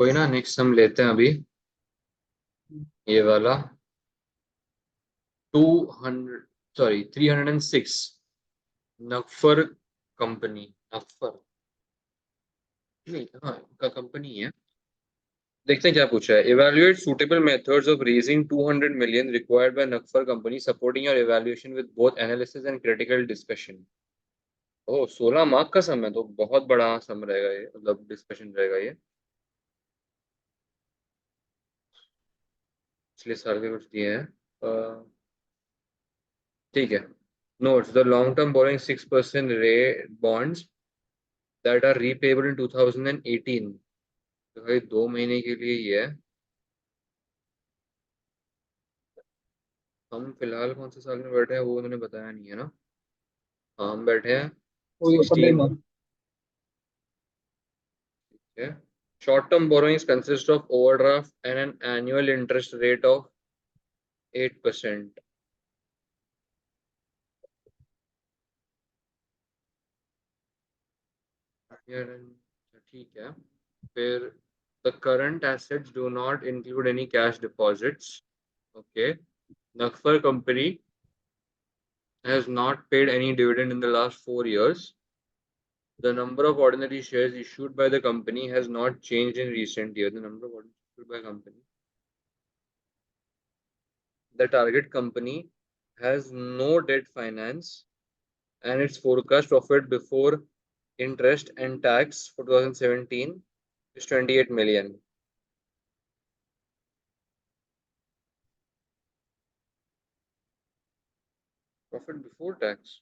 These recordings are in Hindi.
कोई ना, नेक्स्ट हम लेते हैं अभी ये वाला 200, सॉरी 306। नफर कंपनी, नफर नहीं, हाँ का कंपनी है। देखते हैं क्या पूछा है। Evaluate suitable methods of raising 200 million required by नफर company supporting your evaluation with both analysis and critical discussion. Oh, 16 mark का सम है तो बहुत बड़ा सम रहेगा ये, मतलब डिस्कशन रहेगा ये। पिछले साल के कुछ दिए हैं। ठीक है। Notes the long term borrowing 6% rate bonds that are repayable in 2018। तो भाई 2 महीने के लिए ही है। हम फिलहाल कौन से साल में बैठे हैं वो उन्होंने बताया नहीं है ना। हाँ, हम बैठे हैं वो ये 15 16 में। में। ठीक है। Short term borrowings consist of overdraft and an annual interest rate of 8%। ठीक है। फिर the current assets do not include any cash deposits. Okay. Nagpur company has not paid any dividend in the last 4 years. The number of ordinary shares issued by the company has not changed in recent years. The number of ordinary issued by company. The target company has no debt finance and its forecast profit before interest and tax for 2017 is 28 million. Profit before tax.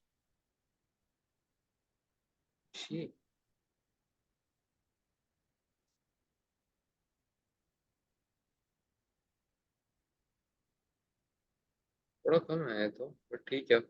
She. थोड़ा कम है तो, बट ठीक है।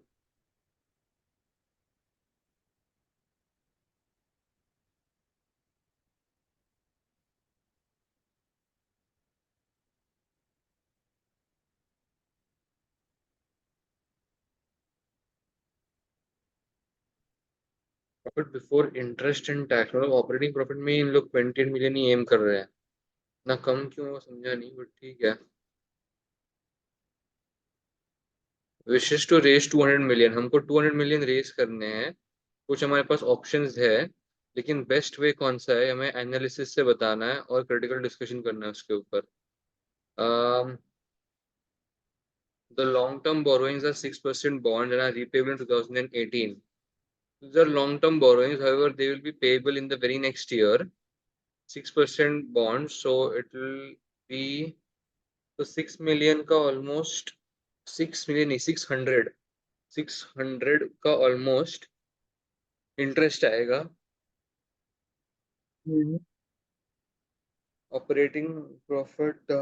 Profit before interest and tax, मतलब ऑपरेटिंग प्रॉफिट में इन लोग 28 मिलियन ही एम कर रहे हैं। ना कम क्यों हुआ समझा नहीं, बट ठीक है। विशेष टू रेज 200 मिलियन, हमको 200 मिलियन रेज करने हैं। कुछ हमारे पास ऑप्शंस है, लेकिन बेस्ट वे कौन सा है हमें एनालिसिस से बताना है और क्रिटिकल डिस्कशन करना है उसके ऊपर। The long term borrowings are 6% bond and are repayable in 2018. These are long term borrowings, however they will be payable in the very next year. 6% bonds, so it will be, तो 6 मिलियन का ऑलमोस्ट, 6 मिलियन नहीं, 600 का ऑलमोस्ट इंटरेस्ट आएगा। Hmm. Operating profit,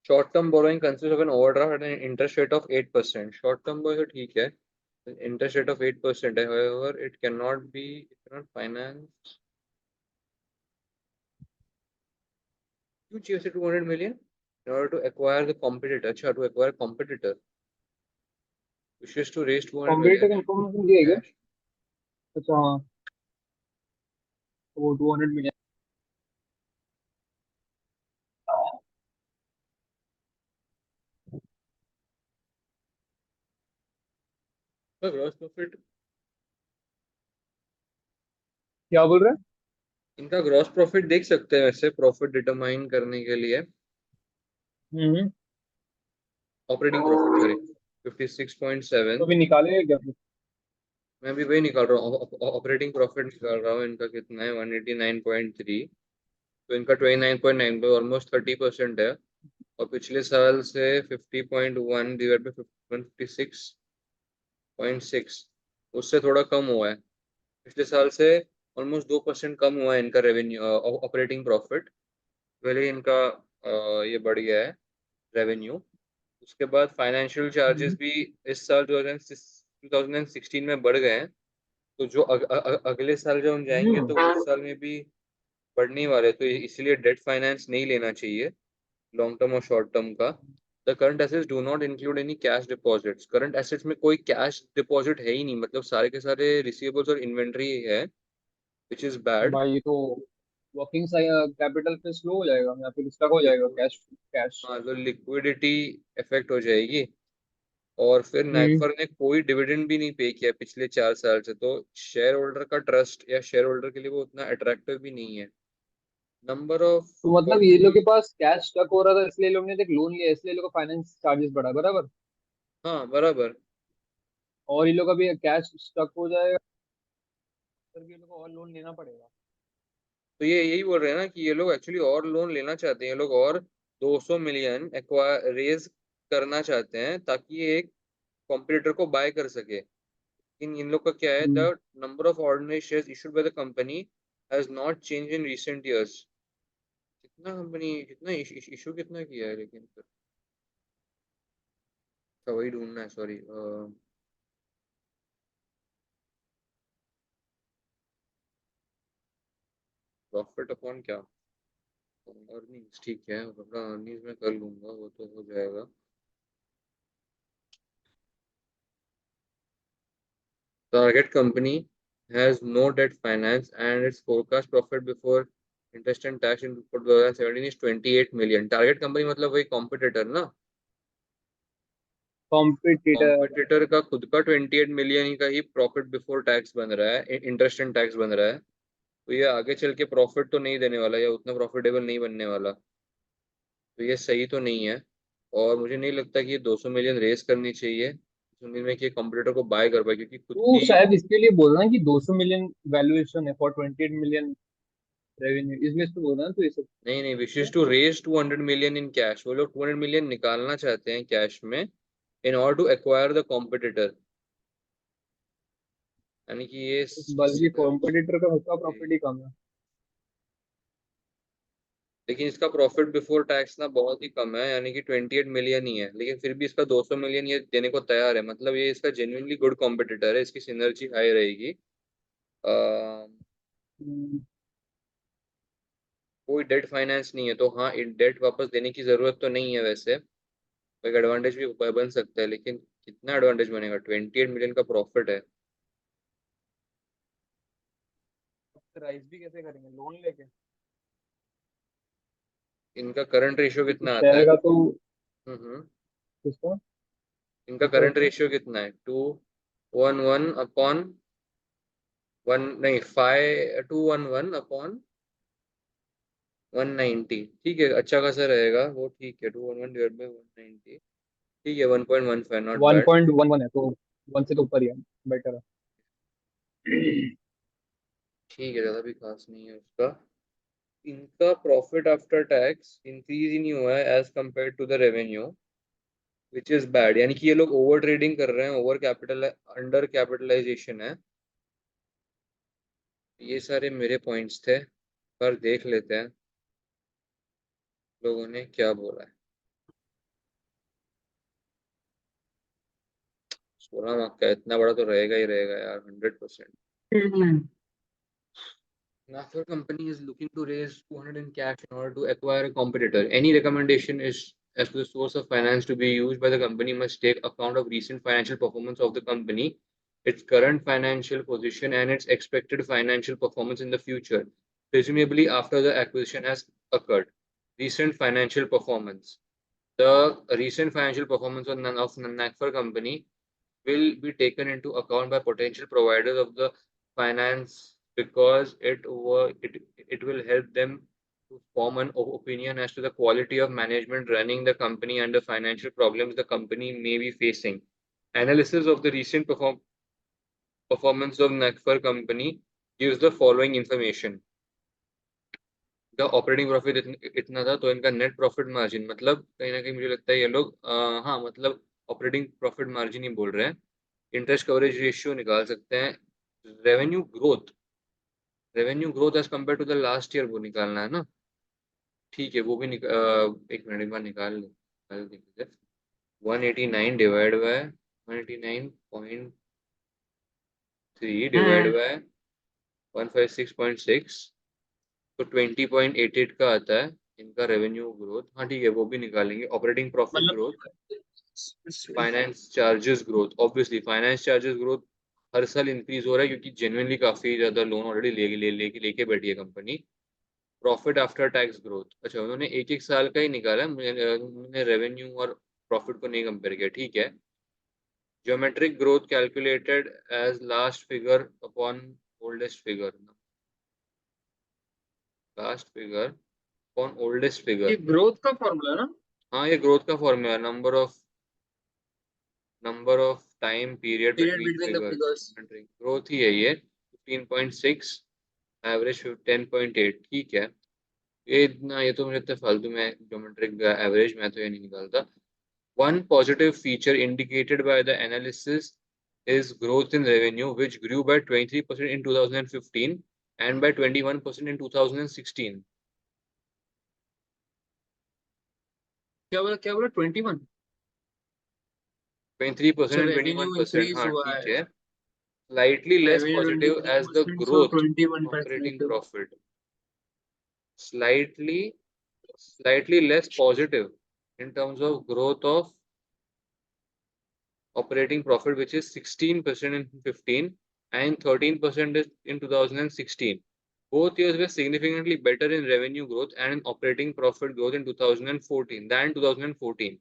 short term borrowing consist of an overdraft at an interest rate of 8%। Short term borrow ठीक है, इंटरेस्ट रेट ऑफ 8% है, however it cannot be, it cannot finance। क्यों चाहिए से 200 million in order to acquire the competitor? अच्छा, to acquire competitor wishes to raise 200 competitive million information दिया गया। cash। अच्छा हाँ। वो 200 मिलियन। ग्रॉस प्रॉफिट, क्या बोल रहे हैं? इनका ग्रॉस प्रॉफिट देख सकते हैं वैसे, प्रॉफिट डिटरमाइन करने के लिए। हम्म। Operating profit, sorry, 56.7। तो अभी निकालेगा क्या फिर? मैं भी वही निकाल रहा हूँ, ऑपरेटिंग प्रॉफिट निकाल रहा हूँ। इनका कितना है, 189.3। तो इनका 29.9 पे ऑलमोस्ट 30% है। और पिछले साल से 50.1 डिवाइड बाई 156.6, उससे थोड़ा कम हुआ है। पिछले साल से ऑलमोस्ट 2% कम हुआ है इनका रेवेन्यू, ऑपरेटिंग प्रॉफिट। पहले इनका ये बढ़ गया है रेवेन्यू। उसके बाद फाइनेंशियल चार्जेस हम्म। भी इस साल 2016 में बढ़ गए हैं। तो जो अगले साल जब हम जाएंगे हम्म। तो उस साल में भी बढ़ने ही वाले, तो इसलिए डेट फाइनेंस नहीं लेना चाहिए लॉन्ग टर्म और शॉर्ट टर्म का। The current assets do not include any cash deposits, current assets में कोई कैश डिपॉजिट है ही नहीं, मतलब सारे के सारे रिसीवेबल्स और इन्वेंट्री है, विच इज बैड। भाई ये तो वर्किंग कैपिटल पे स्लो हो जाएगा या फिर स्टक हो जाएगा लिक्विड, कैश कैश। हाँ तो लिक्विडिटी इफेक्ट हो जाएगी। और फिर हम्म। नैगफर ने कोई डिविडेंड भी नहीं पे किया पिछले 4 साल से, तो शेयर होल्डर का ट्रस्ट या शेयर होल्डर के लिए वो उतना अट्रैक्टिव भी नहीं है। नंबर ऑफ, तो मतलब ये लोग के पास कैश स्टक हो रहा था इसलिए लोग ने एक लोन लिया इसलिए लोग का फाइनेंस चार्जेस बढ़ा बराबर। हाँ बराबर। और ये लोग अभी कैश स्टक हो जाएगा फिर भी ये लोग को और लोन लेना पड़ेगा। तो ये यही बोल रहे हैं ना कि ये लोग एक्चुअली और लोन लेना चाहते हैं, ये लोग और 200 मिलियन एक्वायर रेज करना चाहते हैं ताकि ये एक कॉम्पिटिटर को बाय कर सके। इन लोग का क्या है, hmm. The number of ordinary shares issued by the company has not change in recent years. कितना कंपनी कितना इशू कितना किया है लेकिन फिर, अच्छा वही ढूंढना है, सॉरी। प्रॉफिट अपॉन क्या, अर्निंग्स, ठीक है अपना अर्निंग्स में कर लूंगा, वो तो हो जाएगा। Target company has no debt finance and its forecast profit before interest and tax in for 2017 is 28 million. Target company मतलब वही competitor ना, कॉम्पिटिटर। competitor का खुद का 28 मिलियन ही का ही प्रॉफिट बिफोर टैक्स बन रहा है, इंटरेस्ट एंड टैक्स बन रहा है। तो ये आगे चल के प्रॉफिट तो नहीं देने वाला या उतना प्रॉफिटेबल नहीं बनने वाला, तो ये सही तो नहीं है। और मुझे नहीं लगता कि ये 200 मिलियन रेस करनी चाहिए इस उम्मीद में कि कंपटीटर को बाय कर पाए, क्योंकि खुद तो की, शायद इसके लिए बोल रहा है कि 200 मिलियन वैल्यूएशन है फॉर 28 मिलियन रेवेन्यू इसलिए इसको बोल रहा है तो ये सब। नहीं नहीं, wishes to raise 200 million in cash, वो लोग 200 मिलियन निकालना चाहते हैं कैश में in order to acquire the competitor, यानी कि ये बल्कि कॉम्पिटिटर का उसका प्रॉफिट ही कम है। लेकिन इसका प्रॉफिट बिफोर टैक्स ना बहुत ही कम है, यानी कि 28 मिलियन ही है, लेकिन फिर भी इसका 200 मिलियन ये देने को तैयार है, मतलब ये इसका जेन्युइनली गुड कॉम्पिटिटर है, इसकी सिनर्जी हाई रहेगी। हम्म। कोई डेट फाइनेंस नहीं है, तो हाँ डेट वापस देने की जरूरत तो नहीं है वैसे, एक एडवांटेज भी बन सकता है, लेकिन कितना एडवांटेज बनेगा, 28 मिलियन का प्रॉफिट है। राइस भी कैसे करेंगे लोन लेके। इनका करंट रेशियो तो कितना आता है? शेयर का तो हम्म। किसका इनका किसका करंट किसका। रेशियो कितना है, 211 अपॉन वन, नहीं 5, 211 अपॉन 190, ठीक है अच्छा खासा रहेगा वो, ठीक है 211 डिवाइड बाई 190, ठीक है 1.15, नॉट बैड। 1.11 है तो 1 से तो ऊपर ही है बेटर है। ठीक है, ज़्यादा भी खास नहीं है उसका। इनका प्रॉफिट आफ्टर टैक्स इंक्रीज ही नहीं हुआ है as compare to the revenue, which is bad, यानी कि ये लोग ओवर ट्रेडिंग कर रहे हैं, ओवर कैपिटल, अंडर कैपिटलाइजेशन है। ये सारे मेरे पॉइंट्स थे, पर देख लेते हैं लोगों ने क्या बोला है। 16 मार्क का इतना बड़ा तो रहेगा ही रहेगा यार, 100%। Nafar company is looking to raise 200 in cash in order to acquire a competitor. Any recommendation is as to the source of finance to be used by the company must take account of recent financial performance of the company, its current financial position, and its expected financial performance in the future, presumably after the acquisition has occurred. Recent financial performance. The recent financial performance of Nagpur company will be taken into account by potential providers of the finance because it will help them to form an opinion as to the quality of management running the company and the financial problems the company may be facing. Analysis of the recent performance of Nagpur company gives the following information. The operating profit इतना था, तो इनका नेट प्रॉफिट मार्जिन, मतलब कहीं ना कहीं मुझे लगता है ये लोग हाँ मतलब ऑपरेटिंग प्रॉफिट मार्जिन ही बोल रहे हैं। इंटरेस्ट कवरेज रेशियो निकाल सकते हैं। Revenue growth as compare to the last year वो निकालना है ना, ठीक है वो भी एक मिनट एक बार निकाल देखते हैं। 189 डिवाइड बाय 189.3 डिवाइड बाय 156.6, तो 20.88 का आता है इनका रेवेन्यू ग्रोथ। हाँ ठीक है, वो भी निकालेंगे। Operating profit growth, finance charges growth, obviously finance charges growth हर साल इंक्रीज हो रहा है क्योंकि जेन्युइनली काफी ज्यादा लोन ऑलरेडी लेके बैठी है company. Profit after tax growth, अच्छा उन्होंने एक एक साल का ही निकाला, उन्होंने रेवेन्यू और प्रॉफिट को नहीं कंपेयर किया, ठीक है। Geometric growth calculated as last figure upon oldest figure, last figure upon oldest ये फिगर। ग्रोथ का फॉर्मूला ना? हाँ ये ग्रोथ का formula, number of time period period between between the figures, figures. Growth ही है ये। 15.6, एवरेज 10.8, ठीक है। ये इतना, ये तो मुझे इतना फालतू में ज्योमेट्रिक एवरेज, मैं तो ये नहीं निकालता। One positive feature indicated by the analysis is growth in revenue, which grew by 23% in 2015 and by 21% in 2016. क्या बोला 21? 23% अच्छा, and रेवेन्यू 21%, इंक्रीज हाँ हुआ ठीक है। है। Slightly less revenue positive as the 21% so growth 21.5 operating to. profit. Slightly less positive in terms of growth of operating profit, which is 16% in 15 and 13% in 2016. Both years were significantly better in revenue growth and in operating profit growth in 2014 than 2014.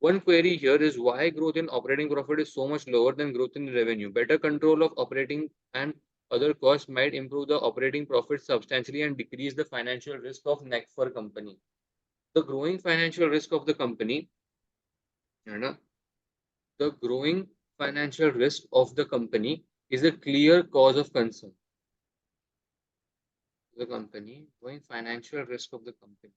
One query here is why growth in operating profit is so much lower than growth in revenue. Better control of operating and other costs might improve the operating profit substantially and decrease the financial risk of Necfor company. The growing financial risk of the company, you know, the growing financial risk of the company is a clear cause of concern. The company, growing financial risk of the company.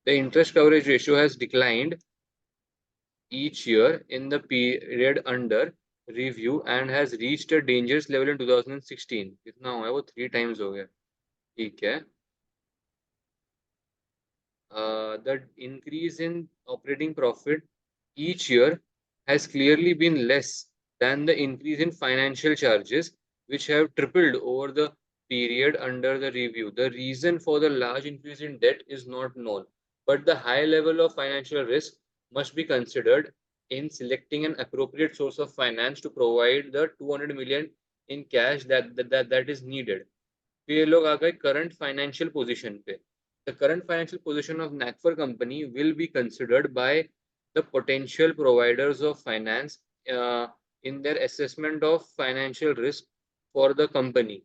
The interest coverage ratio has declined each year in the period under review and has reached a dangerous level in 2016. कितना हुआ है वो? 3 times हो गया, ठीक है। The increase in operating profit each year has clearly been less than the increase in financial charges, which have tripled over the period under the review. The reason for the large increase in debt is not known, but the high level of financial risk must be considered in selecting an appropriate source of finance to provide the 200 million in cash that is needed. फिर ये लोग आ गए current financial position पे। The current financial position of Nakfor company will be considered by the potential providers of finance in their assessment of financial risk for the company.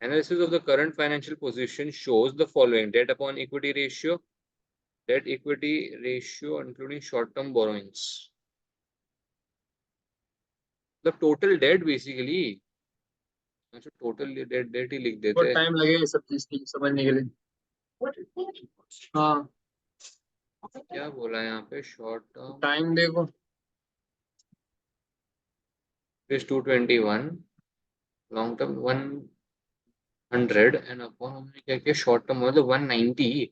Analysis of the current financial position shows the following: debt equity ratio including short-term borrowings. The total debt basically, अच्छा total debt ही लिख देते बहुत हैं। टाइम लगेगा ये सब चीज की समझने के लिए। हाँ, क्या बोला है यहाँ पे? शॉर्ट टर्म टाइम देखो। is 221, long term 100 and upon हमने क्या किया? शॉर्ट टर्म मतलब 190,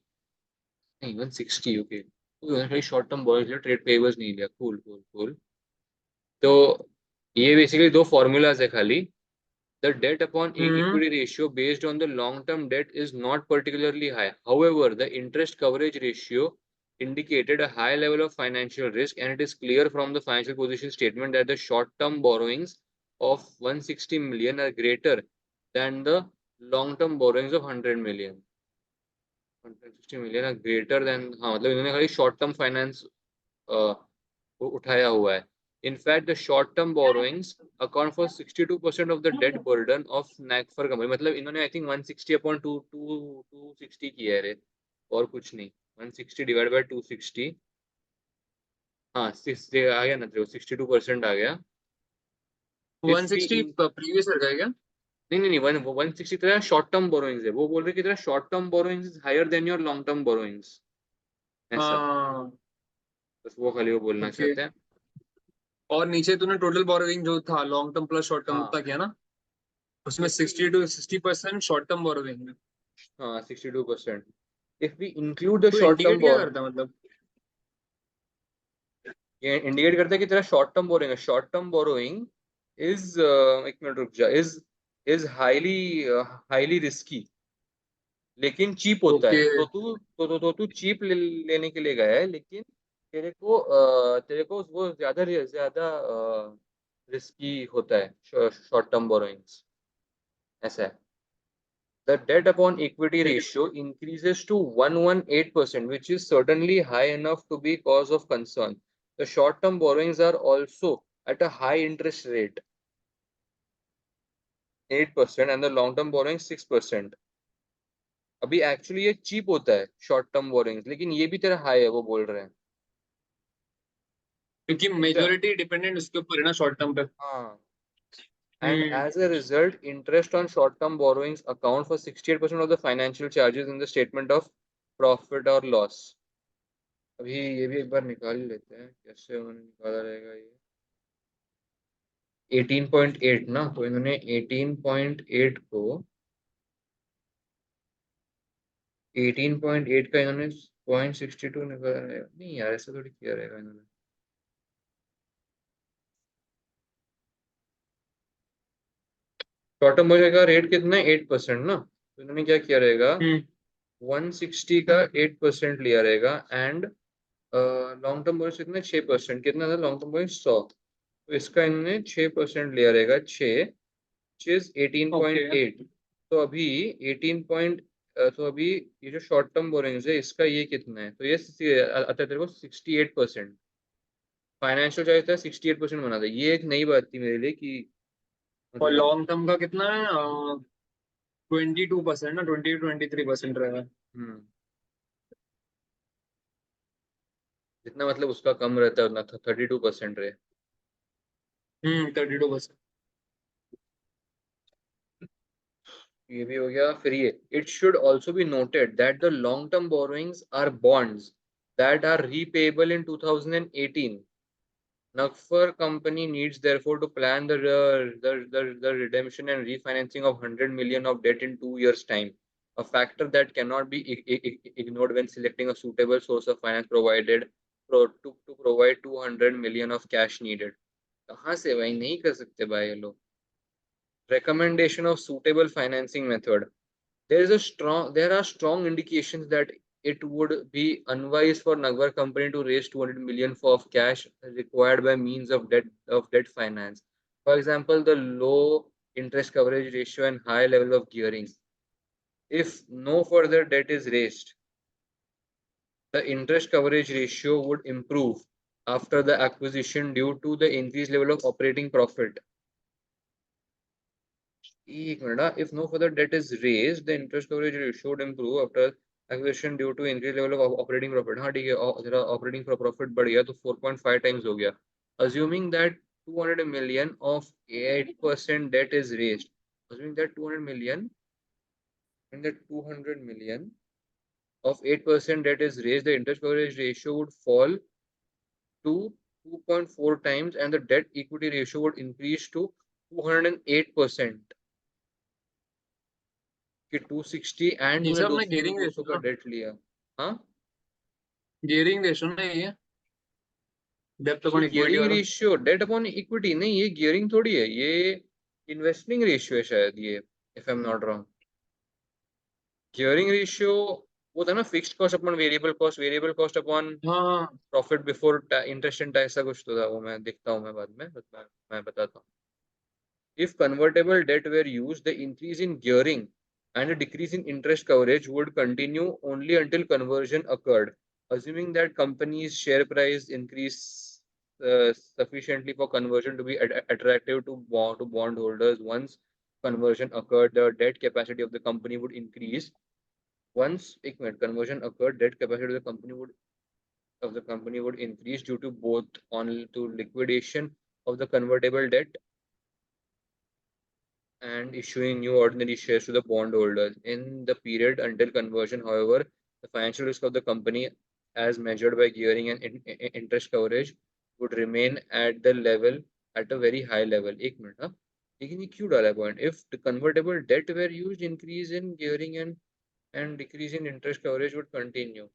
नहीं 160, ओके। खाली शॉर्ट टर्म बोनस लिया, ट्रेड पेबल्स नहीं लिया। Cool cool cool. तो ये बेसिकली दो फॉर्मूलाज है खाली। The debt upon equity ratio based on the long-term debt is not particularly high. However, the interest coverage ratio indicated a high level of financial risk, and it is clear from the financial position statement that the short-term borrowings of 160 million are greater than the long-term borrowings of 100 million. 160 million are greater than, हाँ मतलब इन्होंने खाली short-term finance उठाया हुआ है। In fact, the short-term borrowings account for 62% of the debt burden of Nakfor company. मतलब इन्होंने I think 160 upon 260 किया है रे, और कुछ नहीं। 160 divided by 260, हाँ 6 आ गया ना, 62% आ गया। If we 160 in, previous year का है क्या? नहीं नहीं नहीं, 160 तेरा शॉर्ट टर्म बोरोइंग्स है। वो बोल रहे कि तेरा short term borrowings is higher than your long term borrowings, ऐसा। हाँ, बस वो खाली वो बोलना ओके। चाहते हैं। और नीचे तूने टोटल बोरोइंग जो था long term plus short term हाँ उतना किया ना, उसमें if we 60 to 60% short term borrowing है। हाँ 62%। If we include the तो short term इंडिकेट क्या borrowing, करता है मतलब? ये इंडिकेट करता है कि तेरा शॉर्ट टर्म बोरोइंग है। शॉर्ट टर्म बोरोइंग इज, एक मिनट रुक जा, इज इज हाईली रिस्की, लेकिन चीप होता है। ओके। तो तू चीप लेने के लिए गया है, लेकिन तेरे को वो ज्यादा रिस्की होता है शॉर्ट टर्म बोरोइंग्स, ऐसा है। The debt upon equity ratio increases to 118%, which is certainly high enough to be cause of concern. The short-term borrowings are also at a high interest rate, 8%, and the long-term borrowing 6%. अभी एक्चुअली ये चीप होता है शॉर्ट टर्म बोरिंग्स, लेकिन ये भी तेरा हाई है, वो बोल रहे हैं। क्योंकि समझा? मेजोरिटी डिपेंडेंट उसके ऊपर है ना शॉर्ट टर्म पे। हाँ। And hmm. as a result, interest on short-term borrowings account for 68% of the financial charges in the statement of profit or loss. अभी ये भी एक बार निकाल ही लेते हैं, कैसे उन्होंने निकाला रहेगा ये। 18.8 ना, तो इन्होंने 18.8 को 18.8 का इन्होंने 0.62 निकाला रहेगा। नहीं यार, ऐसा थोड़ी किया रहेगा इन्होंने। शॉर्ट टर्म का रेट कितना है? 8% ना, तो इन्होंने क्या किया रहेगा, हम्म। 160 का 8% लिया रहेगा। एंड लॉन्ग टर्म बोनस कितना? 6%। कितना था लॉन्ग टर्म बोनस? 100। तो इसका इन्होंने 6% लिया रहेगा, 6, इज ओके। 18.8। तो अभी 18 पॉइंट, तो अभी ये जो शॉर्ट टर्म बोरिंग्स है, इसका ये कितना है? तो ये आता है तेरे को 68%। फाइनेंशियल चार्ज था 68% बना था। ये एक नई बात थी मेरे लिए कि और मतलब। लॉन्ग टर्म का कितना है? 22% ना, 23% रहेगा। हम्म। जितना मतलब उसका कम रहता है उतना 32% रहे। 32%। ये भी हो गया। फिर ये, it should also be noted that the long term borrowings are bonds that are repayable in 2018. Nagfar company needs therefore to plan the redemption and refinancing of 100 million of debt in 2 years' time, a factor that cannot be ignored when selecting a suitable source of finance to provide 200 million of cash needed. कहाँ से भाई? नहीं कर सकते भाई ये लोग। Recommendation of suitable financing method. There are strong indications that it would be unwise for Nagwar company to raise 200 million of cash required by means of debt finance. For example, the low interest coverage ratio and high level of gearing. If no further debt is raised, the interest coverage ratio would improve after the acquisition due to the increased level of operating profit. एक minute, if no further debt is raised, the interest coverage ratio should improve after acquisition due to increased level of operating profit. हाँ ठीक है, तेरा operating profit बढ़ गया तो 4.5 times हो गया। Assuming that 200 million of 8% debt is raised, assuming that 200 million and that 200 million of 8% debt is raised, the interest coverage ratio would fall to 2.4 times and the debt equity ratio would increase to 208%। कि 260 एंड ये तूने सब 200 अपने दो गियरिंग 200 रेशो का ना, डेट लिया। हाँ, गियरिंग रेशो ना ये, डेप्थ ये अपॉन इक्विटी गियरिंग वाला। रेशियो डेट अपॉन इक्विटी नहीं, ये गियरिंग थोड़ी है, ये इन्वेस्टिंग रेशियो है शायद ये, if I am not wrong. Gearing ratio वो था ना, fixed cost upon variable cost upon हाँ हाँ। Profit before interest and tax, ऐसा कुछ तो था वो। मैं देखता हूँ, मैं बाद में मैं बताता हूँ। If convertible debt were used, the increase in gearing and a decrease in interest coverage would continue only until conversion occurred. Assuming that company's share price increase sufficiently for conversion to be attractive to bondholders, once conversion occurred, the debt capacity of the company would increase. Once conversion occurred, debt capacity of the company would increase due to both on to liquidation of the convertible debt and issuing new ordinary shares to the bondholders. In the period until conversion, however, the financial risk of the company, as measured by gearing and interest coverage, would remain at a very high level. एक मिनट, हाँ, लेकिन ये क्यों डाला point? If the convertible debt were used, increase in gearing and decrease in interest coverage would continue.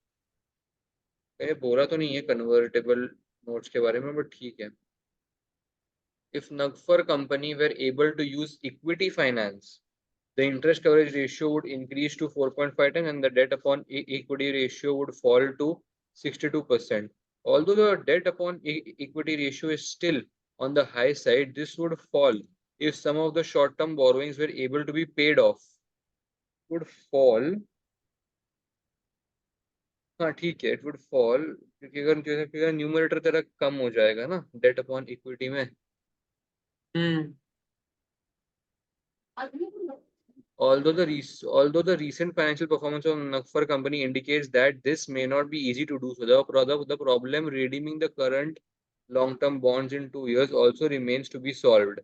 ये बोला तो नहीं है कन्वर्टेबल नोट्स के बारे में, बट ठीक है। if Nagfar company were able to use equity finance, the interest coverage ratio would increase to 4.5 times and the debt upon equity ratio would fall to 62%. Although the debt upon equity ratio is still on the high side, this would fall if some of the short-term borrowings were able to be paid off. Would fall. हाँ ठीक है, it would fall क्योंकि अगर न्यूमरेटर तेरा कम हो जाएगा ना डेट अपॉन इक्विटी में. Although the recent financial performance of Nagfar company indicates that this may not be easy to do so, the problem redeeming the current long-term bonds in 2 years also remains to be solved.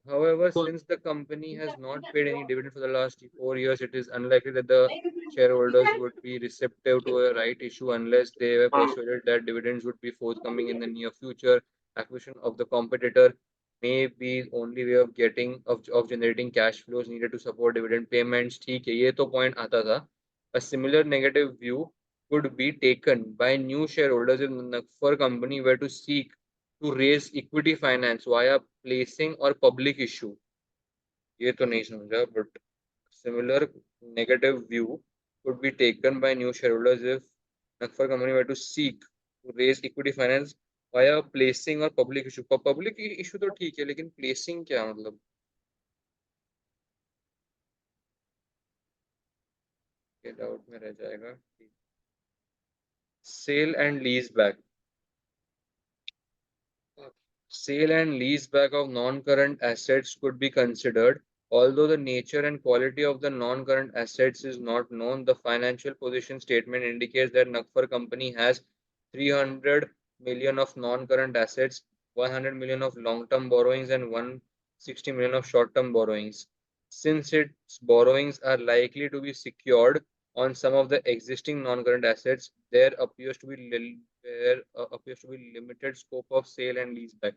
However, since the company has not paid any dividend for the last 4 years, it is unlikely that the shareholders would be receptive to a right issue unless they were persuaded that dividends would be forthcoming in the near future. Acquisition of the competitor may be the only way of generating cash flows needed to support dividend payments. ठीक है, ये तो point आता था. A similar negative view could be taken by new shareholders if Nagfar company were to seek to raise equity finance via placing or public issue. ये तो नहीं समझा, but similar negative view could be taken by new shareholders if Nagfar company were to seek to raise equity finance via placing or public issue. Public issue तो ठीक है, लेकिन placing क्या मतलब? ये डाउट में रह जाएगा. Sale and lease back. Sale and leaseback of non-current assets could be considered. Although the nature and quality of the non-current assets is not known, the financial position statement indicates that Nagfar company has 300 million of non-current assets, 100 million of long-term borrowings, and 160 million of short-term borrowings. Since its borrowings are likely to be secured on some of the existing non-current assets, there appears to be limited scope of sale and leaseback.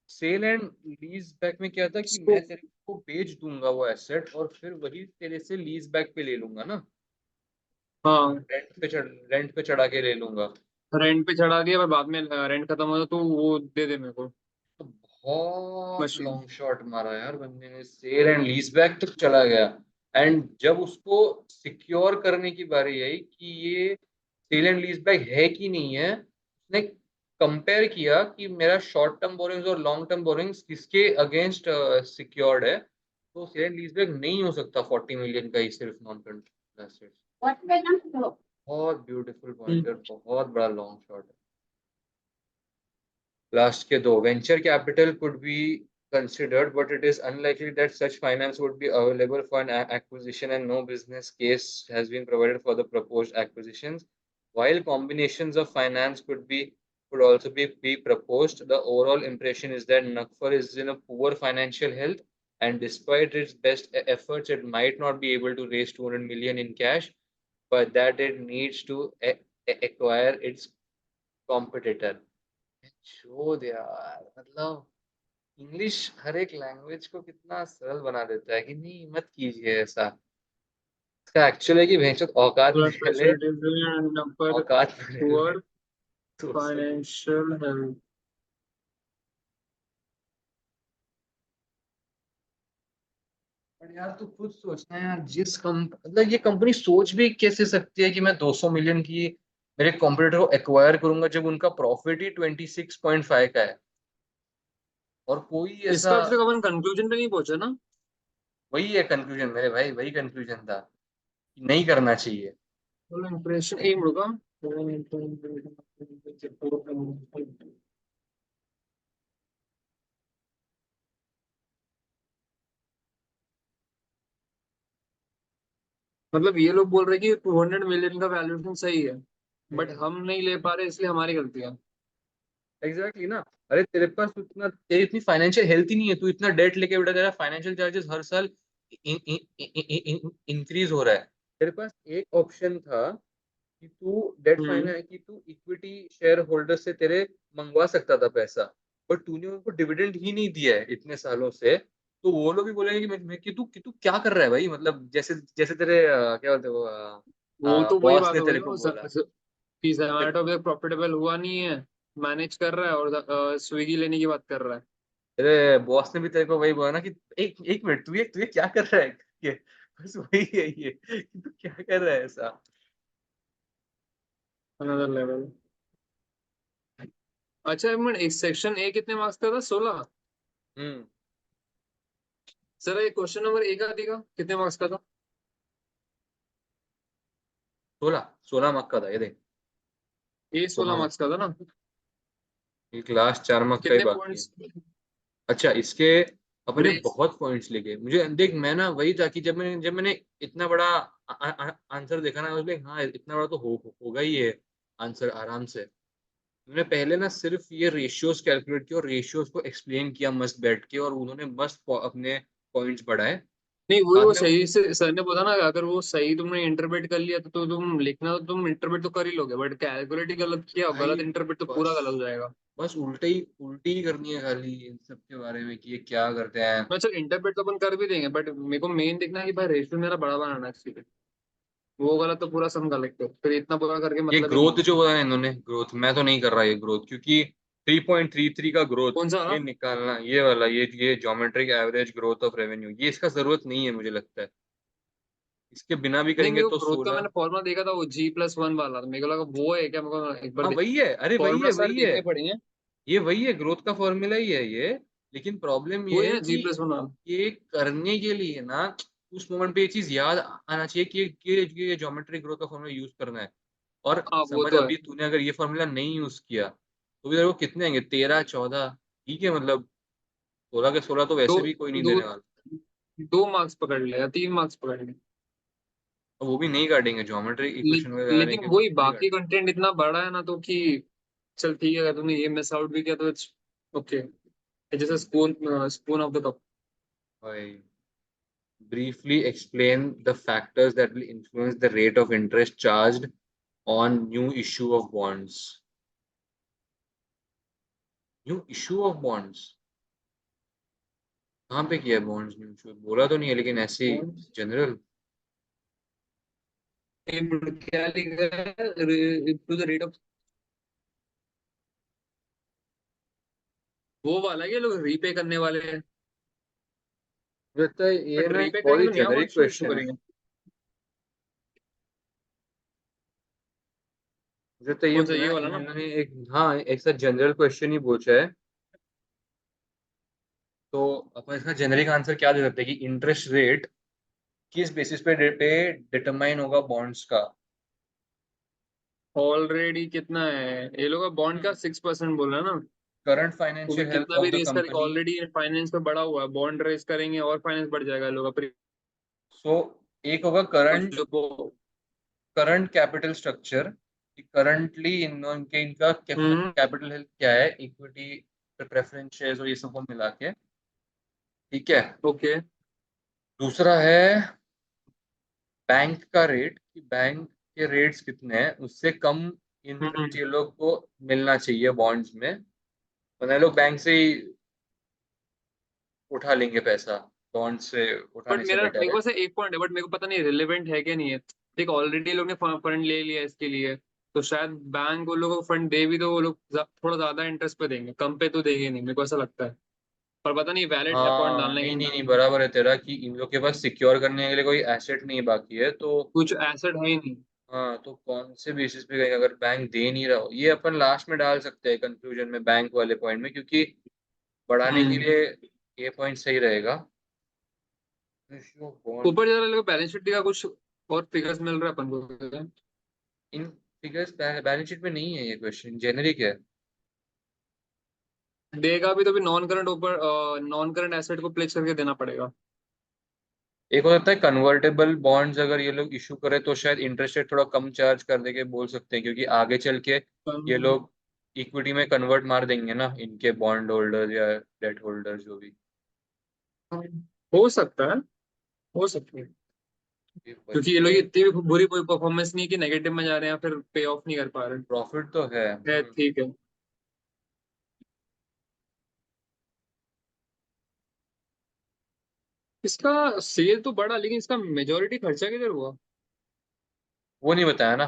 Sale and lease back में क्या था कि मैं तेरे को बेच दूंगा वो एसेट और फिर वही तेरे से लीज बैक पे ले लूंगा ना. हाँ, रेंट पे चढ़ा के ले लूंगा. रेंट पे चढ़ा दिया, बाद में रेंट खत्म हो तो वो दे दे मेरे को तो बहुत मशीन. लॉन्ग शॉट मारा यार बंदे ने, सेल एंड लीज बैक तक चला गया. एंड जब उसको सिक्योर करने की बारी आई कि ये सेल एंड लीज बैक है कि नहीं है, उसने कंपेयर किया कि मेरा शॉर्ट टर्म बोरिंग्स और लॉन्ग टर्म बोरिंग्स किसके अगेंस्ट सिक्योर्ड है. तो सेल एंड लीज बैक नहीं हो सकता 40 मिलियन का ही सिर्फ नॉन करंट एसेट्स. बहुत ब्यूटीफुल पॉइंट है, बहुत बड़ा लॉन्ग शॉट है. लास्ट के दो, venture capital could be considered, but it is unlikely that such finance would be available for an acquisition and no business case has been provided for the proposed acquisitions. While combinations of finance could also be proposed, the overall impression is that Nagfar is in a poor financial health, and despite its best efforts, it might not be able to raise 200 million in cash, but that it needs to acquire its competitor. शोध यार, मतलब इंग्लिश हर एक लैंग्वेज को कितना सरल बना देता है कि नहीं, मत कीजिए ऐसा. इसका एक्चुअल है कि भैंसो औकात में ले, औकात में ले पुअर तो फाइनेंशियल हेल्थ. पर यार तू खुद सोचना यार, मतलब ये कंपनी सोच भी कैसे सकती है कि मैं 200 मिलियन की मेरे कॉम्पिटिटर को एक्वायर करूंगा जब उनका प्रॉफिट ही 26.5 का है. और कोई ऐसा, इसका अभी तक अपन कंक्लूजन पे नहीं पहुंचा ना. वही है कंक्लूजन मेरे भाई, वही कंक्लूजन था कि नहीं करना चाहिए. इंप्रेशन एक मुड़का. मतलब ये लोग बोल रहे हैं कि 200 मिलियन का वैल्यूएशन सही है, बट हम नहीं ले पा रहे, इसलिए हमारी गलती है. एग्जैक्टली ना. अरे तेरे पास उतना, तेरी इतनी फाइनेंशियल हेल्थ ही नहीं है, तू इतना डेट लेके बैठा, तेरा फाइनेंशियल चार्जेस हर साल इंक्रीज हो रहा है. तेरे पास एक ऑप्शन था कि तू डेट हम्म. फाइनेंस, कि तू इक्विटी शेयर होल्डर से तेरे मंगवा सकता था पैसा, बट तूने उनको डिविडेंड ही नहीं दिया है इतने सालों से. तो वो लोग भी बोलेंगे कि कि तू क्या कर रहा है भाई, मतलब जैसे जैसे तेरे क्या बोलते हैं वो वो तो वही बॉस बात ने हो गई तेरे ना, को बोला. कि जोमेटो भी प्रॉफिटेबल हुआ नहीं है, मैनेज कर रहा है और स्विगी लेने की बात कर रहा है। अरे बॉस ने भी तेरे को वही बोला ना कि एक एक मिनट, तू ये क्या कर रहा है ये, बस वही है ये कि तू क्या कर रहा है ऐसा। Another level. अच्छा एक मिनट, एक सेक्शन ए कितने मार्क्स का था? 16। हम्म। सर ये क्वेश्चन नंबर ए का दिखा कितने मार्क्स का था? 16 मार्क का था ये देख। ए 16 16 मार्क। मार्क्स का था ना? एक लास्ट 4 मार्क का ही कितने बाकी है। पॉइंट्स? अच्छा इसके अपने ग्रेस। बहुत पॉइंट्स लिखे मुझे देख, मैं ना वही था कि जब मैंने इतना बड़ा आंसर देखा ना, उसमें हाँ इतना बड़ा तो होगा ही है आंसर आराम से। मैंने पहले ना सिर्फ ये रेशियोज कैलकुलेट किया और रेशियोज को एक्सप्लेन किया मस्त बैठ के, और उन्होंने मस्त अपने पॉइंट्स बढ़ाए। नहीं वही, बाद वो में सही से सर ने बोला ना, अगर वो सही तुमने इंटरप्रेट कर लिया तो तुम लिखना तो तुम इंटरप्रेट तो कर ही लोगे, बट कैलकुलेट ही गलत किया, गलत भाई इंटरप्रेट तो बस पूरा गलत हो जाएगा। बस उल्टी ही करनी है खाली इन सब के बारे में कि ये क्या करते हैं। मैं चल इंटरप्रेट तो अपन कर भी देंगे, बट मेरे को मेन देखना है कि भाई रेशियो मेरा बड़ा बनाना है इसलिए। वो गलत तो पूरा सम गलत है, फिर इतना पूरा करके ये मतलब ही नहीं ग्रोथ है। जो बोला है इन्होंने, ग्रोथ मैं तो नहीं कर रहा ये ग्रोथ, क्योंकि 3.33 का ग्रोथ कौन सा? ये निकालना, ये वाला ये geometric average growth of revenue, ये इसका जरूरत नहीं है मुझे लगता है। इसके बिना भी नहीं करेंगे मेरे को तो ग्रोथ का 16। मैंने फॉर्मूला देखा था, वो G+1 वाला, तो मेरे को लगा वो है क्या, मेरे को एक बार हाँ वही है, अरे वही फॉर्मूला है सारे वही है। देखने पड़ेंगे। ये वही है, ग्रोथ का फॉर्मूला ही है ये। लेकिन प्रॉब्लम वो ये है है ना कि G+1 वाला। ये करने के लिए ना उस मोमेंट पे ये चीज याद आना चाहिए कि ये ज्योमेट्रिक ग्रोथ का फॉर्मूला यूज करना है। और हाँ वो समझ, तो है। अभी तूने अगर ये फॉर्मूला नहीं यूज किया तो भी तेरे को कितने आएंगे, 13 14, ठीक है मतलब 16 के 16 तो दो वैसे भी कोई नहीं दो देने वाला। 2 मार्क्स पकड़ ले या 3 मार्क्स पकड़ ले। और वो भी नहीं काटेंगे, ज्योमेट्री इक्वेशन वगैरह आने लेकिन के बाद वही थोड़ी बाकी काटेंगे। कंटेंट इतना बड़ा है ना, तो कि चल ठीक है, अगर तुमने ये मिस आउट भी किया तो इट्स ओके। जैसे spoon spoon of the cup. भाई briefly explain the factors that will influence the rate of interest charged on new issue of bonds. New issue of bonds कहाँ पे किया है? बॉन्ड्स न्यू इशू बोला तो नहीं है, लेकिन ऐसे ही जनरल। क्या लिखा है? टू द रेट ऑफ, वो वाला ये लोग रीपे करने वाले हैं। लगता है ये बट ना एक रीपे बहुत करेंगे ही तो नया जेनरिक बॉन्ड इशू क्वेश्चन है। करेंगे। मुझे लगता है ये कौन सा, ये ना वाला ना? इन्होंने एक, हाँ एक साथ जनरल क्वेश्चन ही पूछा है। तो अपन इसका जेनरिक आंसर क्या दे सकते हैं कि इंटरेस्ट रेट किस बेसिस पे डिटरमाइन होगा बॉन्ड्स का। ऑलरेडी कितना है ये लोग का बॉन्ड का? 6% बोल रहा है ना? करंट तो फिर फाइनेंशियल हेल्थ कितना भी ऑफ द रेस करेंगे, कंपनी। ऑलरेडी फाइनेंस में बढ़ा हुआ है, बॉन्ड रेस करेंगे और फाइनेंस बढ़ जाएगा इन लोग का। सो एक होगा और करंट जो वो करंट कैपिटल स्ट्रक्चर, करंटली इनका हम्म। कैपिटल हेल्थ क्या है, इक्विटी प्रेफरेंस शेयर्स और ये सबको मिला के, ठीक है। ओके। दूसरा है बैंक का रेट, कि बैंक के रेट्स कितने हैं, उससे कम इंटरेस्ट हम्म। ये लोग को मिलना चाहिए बॉन्ड्स में, वरना ये लोग बैंक से ही उठा लेंगे पैसा, बॉन्ड से बट उठाने से मेरा बेटर मेरे है। को से एक पॉइंट है, बट मेरे को पता नहीं रिलेवेंट है क्या नहीं है। देख ऑलरेडी लोग ने फंड ले लिया इसके लिए, तो शायद बैंक वो लोगों को फंड दे भी, तो वो लोग थोड़ा ज्यादा इंटरेस्ट पे देंगे, कम पे तो देंगे नहीं, मेरे को ऐसा लगता है। पर पता नहीं वैलिड है पॉइंट हाँ डालना है कि नहीं नहीं नहीं। नहीं, बराबर है तेरा कि इन लोग के पास सिक्योर करने के लिए कोई एसेट नहीं बाकी है, तो कुछ एसेट है ही नहीं। हाँ तो कौन से बेसिस पे कहेंगे, अगर बैंक दे नहीं रहा हो, ये अपन लास्ट में डाल सकते हैं कंक्लूजन में बैंक वाले पॉइंट में, क्योंकि बढ़ाने के हम्म। लिए ये पॉइंट सही रहेगा। बॉन्ड ऊपर जरा लोग बैलेंस शीट दिखा कुछ और फिगर्स मिल रहा है अपन को? इन फिगर्स बैलेंस शीट में नहीं है, ये क्वेश्चन जेनरिक है। देगा भी तो भी नॉन करंट ऊपर, नॉन करंट एसेट को प्लेस करके देना पड़ेगा। एक हो सकता है कन्वर्टेबल बॉन्ड्स अगर ये लोग इशू करे तो शायद इंटरेस्ट रेट थोड़ा कम चार्ज कर देके बोल सकते हैं, क्योंकि आगे चल के ये लोग इक्विटी में कन्वर्ट मार देंगे ना इनके बॉन्ड होल्डर्स या डेट होल्डर्स जो भी। हो सकता है, हो सकता है। ये क्योंकि ये लोग बच्चे इतनी भी बुरी कोई परफॉर्मेंस नहीं है कि नेगेटिव में जा रहे हैं, फिर पे ऑफ नहीं कर पा रहे प्रॉफिट तो है। हैं। ठीक है। इसका सेल तो बढ़ा, लेकिन इसका मेजोरिटी खर्चा किधर हुआ? वो नहीं बताया ना।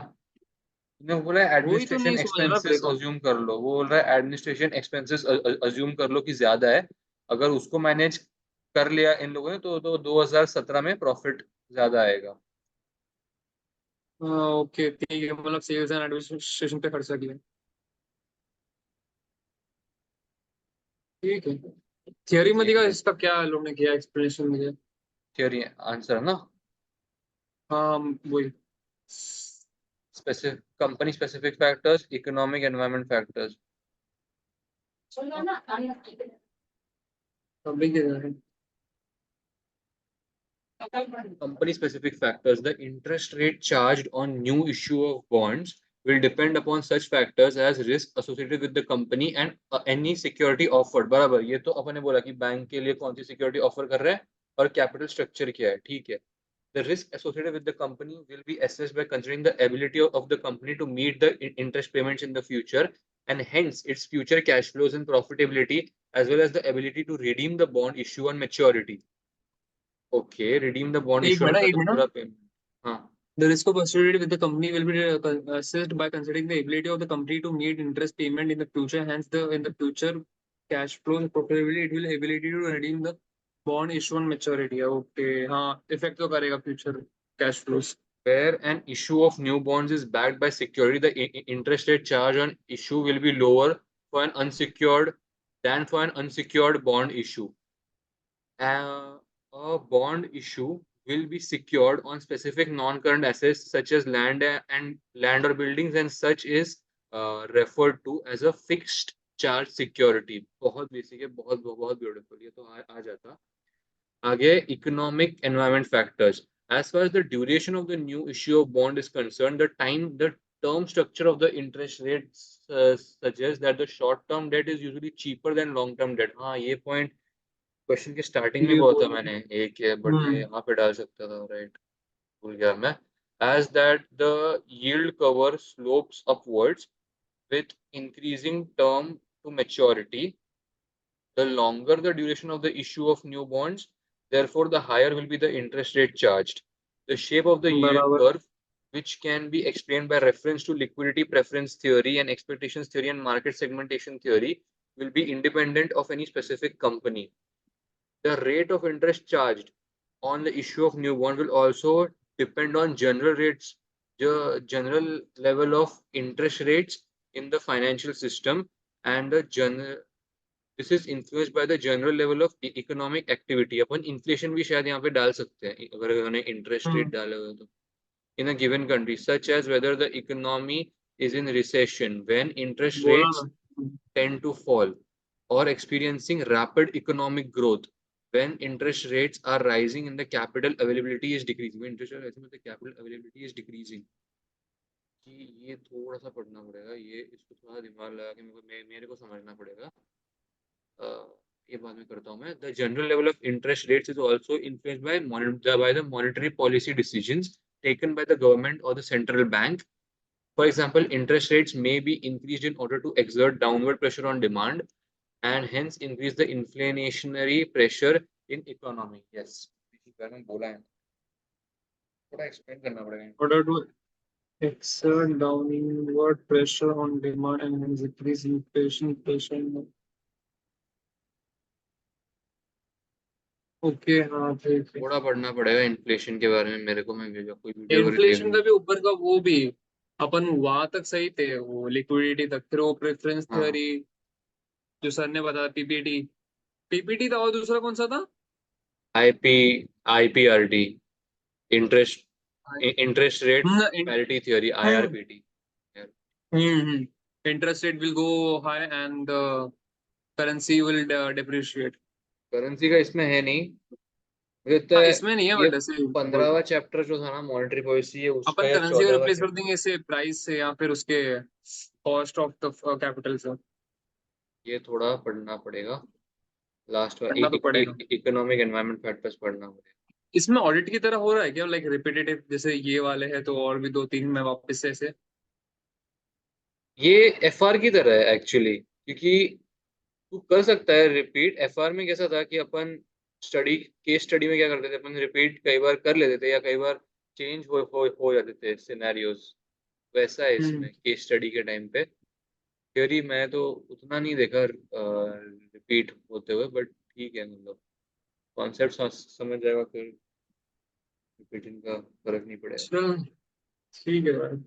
ने बोला है वही तो एडमिनिस्ट्रेशन नहीं समझ रहा एक्सपेंसेस मेरे को। अज्यूम कर लो, वो बोल रहा है एडमिनिस्ट्रेशन एक्सपेंसेस अज्यूम कर लो कि ज्यादा है, अगर उसको मैनेज कर लिया इन लोगों ने तो 2017 में प्रॉफिट ज्यादा आएगा। हाँ ओके ठीक है, मतलब सेल्स एंड एडमिनिस्ट्रेशन पे खर्चा किया। ठीक है। थियरी में दिखा इसका क्या लोग ने किया एक्सप्लेनेशन मुझे। थ्योरी आंसर ना, हाँ वही। Specific company specific factors, economic environment factors. अभी के है। Company specific factors. The interest rate charged on new issue of bonds will depend upon such factors as risk associated with the company and any security offered. बराबर, ये तो अपन ने बोला कि बैंक के लिए कौन सी सिक्योरिटी ऑफर कर रहा है और कैपिटल स्ट्रक्चर क्या है, ठीक है। The risk associated with the company will be assessed by considering the ability of the company to meet the interest payments in the future and hence its future cash flows and profitability as well as the ability to redeem the bond issue on maturity. Okay, redeem the bond एक इशू मिनट, एक मतलब मिनट। पूरा पेमेंट। हाँ। The risk of associated with the company will be assessed by considering the ability of the company to meet interest payment in the future. Hence, the in the future cash flow and profitability, it will ability to redeem the bond issue on maturity. Okay, हाँ effect तो करेगा future cash flows. Where an issue of new bonds is backed by security, the interest rate charge on issue will be lower for an unsecured than for an unsecured bond issue. A bond issue will be secured on specific non-current assets such as land or buildings, and such is referred to as a fixed charge security. बहुत बेसिक है, बहुत बहुत ब्यूटीफुल, ये तो आ जाता आगे। Economic environment factors. As far as the duration of the new issue of bond is concerned, the term structure of the interest rates suggests that the short term debt is usually cheaper than long term debt. हाँ, ये point क्वेश्चन के स्टार्टिंग में ये बहुत था, बोल। मैंने एक है बट ये हम्म। यहाँ पे डाल सकता था, राइट, भूल गया मैं। As that the yield cover slopes upwards with increasing term to maturity, the longer the duration of the issue of new bonds, therefore the higher will be the interest rate charged. The shape of the yield बराबर। curve, which can be explained by reference to liquidity preference theory and expectations theory and market segmentation theory, will be independent of any specific company. The rate of interest charged on the issue of new bond will also depend on general rates, the general level of interest rates in the financial system, and the general, this is influenced by the general level of economic activity. Upon inflation भी शायद यहाँ पे डाल सकते हैं अगर उन्होंने interest rate हम्म। डाला हुआ तो, in a given country, such as whether the economy is in recession, when interest बोला rates ना। tend to fall, or experiencing rapid economic growth, when interest rates are rising and the capital availability is decreasing. When interest rate rising, the capital availability is decreasing. कि ये थोड़ा सा पढ़ना पड़ेगा, ये इसको थोड़ा दिमाग लगा के मेरे को समझना पड़ेगा। ये बाद में करता हूँ मैं। The general level of interest rates is also influenced by the monetary policy decisions taken by the government or the central bank. For example, interest rates may be increased in order to exert downward pressure on demand and hence increase the inflationary pressure in economy. Yes, इसी बारे में बोला है, थोड़ा एक्सप्लेन करना पड़ेगा। Order to exert downward pressure on demand and hence decrease inflation pressure. Okay हाँ ठीक है। थोड़ा पढ़ना पड़ेगा इन्फ्लेशन के बारे में मेरे को, मैं भेजा कोई वीडियो अगर इन्फ्लेशन का देखूंगा। भी ऊपर का वो भी, अपन वहां तक सही थे, वो लिक्विडिटी तक, फिर वो प्रेफरेंस हाँ, थ्योरी जो सर ने बताया, पीपीटी। पीपीटी था और दूसरा कौन सा था? IP, IPRT, interest interest rate hmm. Parity theory, IRPT. Interest rate will go high and currency will depreciate. Currency का इसमें है नहीं, मुझे लगता हाँ है इसमें नहीं है ये बट ऐसे ही बोल 15वां चैप्टर जो था ना मॉनेटरी पॉलिसी है उसका, अपन या करेंसी को 14वां रिप्लेस कर चैप्टर। देंगे ऐसे प्राइस से या फिर उसके कॉस्ट ऑफ द कैपिटल से। ये थोड़ा पढ़ना पड़ेगा, लास्ट वाला पढ़ना तो पड़ेगा। इकोनॉमिक एनवायरमेंट फैक्टर्स पढ़ना पड़ेगा। इसमें ऑडिट की तरह हो रहा है क्या, लाइक रिपीटेटिव, जैसे ये वाले हैं तो और भी दो तीन मैं वापस से ऐसे। ये एफआर की तरह है एक्चुअली, क्योंकि तू कर सकता है रिपीट। एफआर में कैसा था कि अपन स्टडी, केस स्टडी में क्या करते थे अपन, रिपीट कई बार कर लेते थे या कई बार चेंज हो जाते थे सिनेरियोज, वैसा है इसमें केस स्टडी के टाइम पे। थ्योरी मैं तो उतना नहीं देखा रिपीट होते हुए, बट ठीक है, मतलब कॉन्सेप्ट समझ जाएगा, फिर रिपीटिंग का फर्क नहीं पड़ेगा। चल ठीक है भाई।